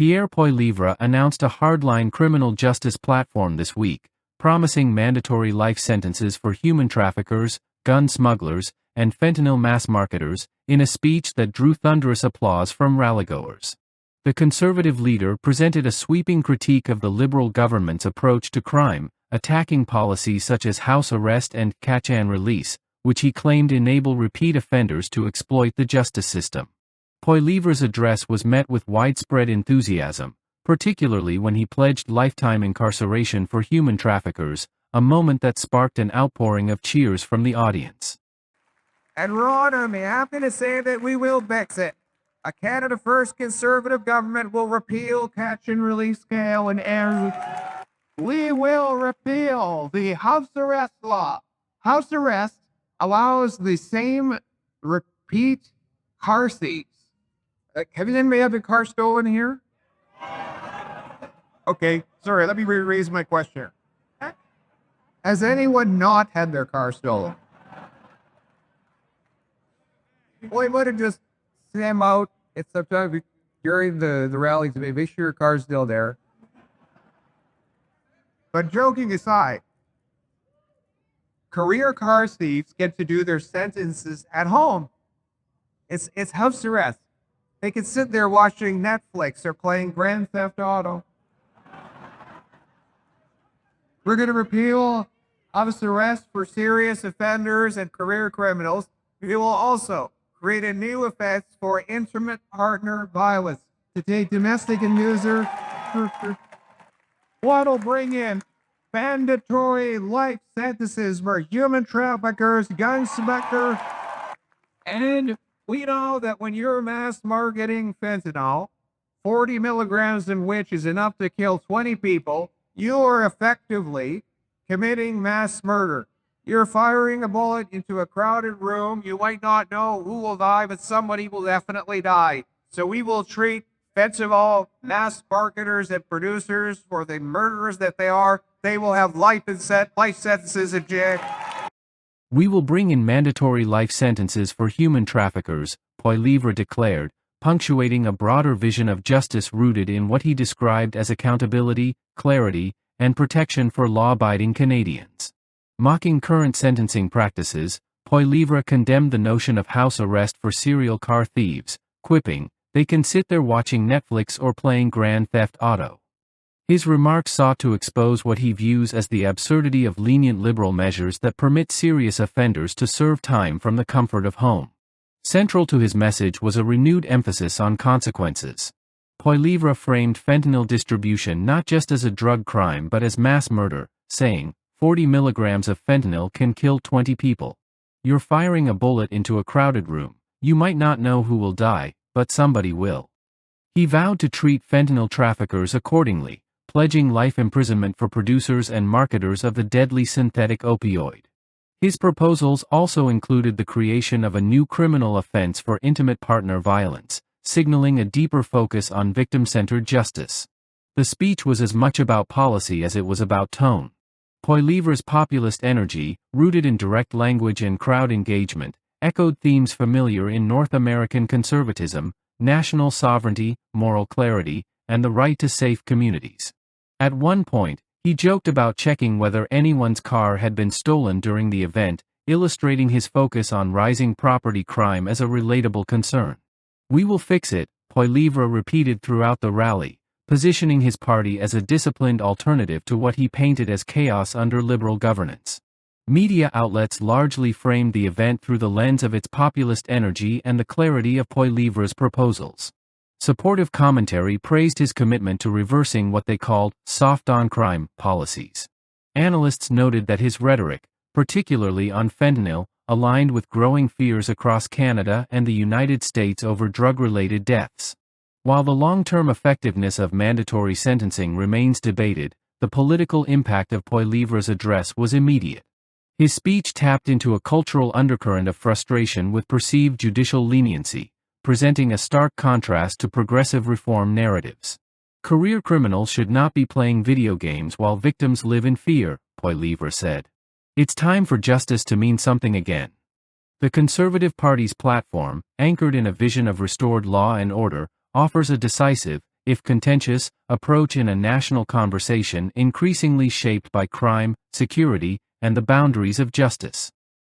Pierre Poilievre announced a hardline criminal justice platform this week, promising mandatory life sentences for human traffickers, gun smugglers, and fentanyl mass marketers, in a speech that drew thunderous applause from rallygoers. The conservative leader presented a sweeping critique of the Liberal government's approach to crime, attacking policies such as house arrest and catch-and-release, which he claimed enable repeat offenders to exploit the justice system. Poilievre's address was met with widespread enthusiasm, particularly when he pledged lifetime incarceration for human traffickers, a moment that sparked an outpouring of cheers from the audience. And Ron, I'm happy to say that we will fix it. A Canada First Conservative government will repeal catch-and-release scale and air. We will repeal the house arrest law. House arrest allows the same repeat car thieves. Have anybody had their car stolen here? Okay, sorry, let me rephrase my question. Has anyone not had their car stolen? Well, you might have just sent them out. It's sometimes during the rallies, make sure your car's still there. But joking aside, career car thieves get to do their sentences at home. It's house arrest. They can sit there watching Netflix or playing Grand Theft Auto. We're going to repeal house arrest for serious offenders and career criminals. We will also create a new offense for intimate partner violence to take domestic abuser. What'll bring in mandatory life sentences for human traffickers, gun smugglers, and we know that when you're mass marketing fentanyl, 40 milligrams in which is enough to kill 20 people, you are effectively committing mass murder. You're firing a bullet into a crowded room. You might not know who will die, but somebody will definitely die. So we will treat fentanyl mass marketers and producers for the murderers that they are. They will have life sentences in jail. We will bring in mandatory life sentences for human traffickers, Poilievre declared, punctuating a broader vision of justice rooted in what he described as accountability, clarity, and protection for law-abiding Canadians. Mocking current sentencing practices, Poilievre condemned the notion of house arrest for serial car thieves, quipping, "They can sit there watching Netflix or playing Grand Theft Auto." His remarks sought to expose what he views as the absurdity of lenient Liberal measures that permit serious offenders to serve time from the comfort of home. Central to his message was a renewed emphasis on consequences. Poilievre framed fentanyl distribution not just as a drug crime but as mass murder, saying, 40 milligrams of fentanyl can kill 20 people. You're firing a bullet into a crowded room. You might not know who will die, but somebody will. He vowed to treat fentanyl traffickers accordingly, pledging life imprisonment for producers and marketers of the deadly synthetic opioid. His proposals also included the creation of a new criminal offense for intimate partner violence, signaling a deeper focus on victim-centered justice. The speech was as much about policy as it was about tone. Poilievre's populist energy, rooted in direct language and crowd engagement, echoed themes familiar in North American conservatism, national sovereignty, moral clarity, and the right to safe communities. At one point, he joked about checking whether anyone's car had been stolen during the event, illustrating his focus on rising property crime as a relatable concern. "We will fix it," Poilievre repeated throughout the rally, positioning his party as a disciplined alternative to what he painted as chaos under Liberal governance. Media outlets largely framed the event through the lens of its populist energy and the clarity of Poilievre's proposals. Supportive commentary praised his commitment to reversing what they called soft-on-crime policies. Analysts noted that his rhetoric, particularly on fentanyl, aligned with growing fears across Canada and the United States over drug-related deaths. While the long-term effectiveness of mandatory sentencing remains debated, the political impact of Poilievre's address was immediate. His speech tapped into a cultural undercurrent of frustration with perceived judicial leniency, presenting a stark contrast to progressive reform narratives. Career criminals should not be playing video games while victims live in fear, Poilievre said. It's time for justice to mean something again. The Conservative Party's platform, anchored in a vision of restored law and order, offers a decisive, if contentious, approach in a national conversation increasingly shaped by crime, security, and the boundaries of justice.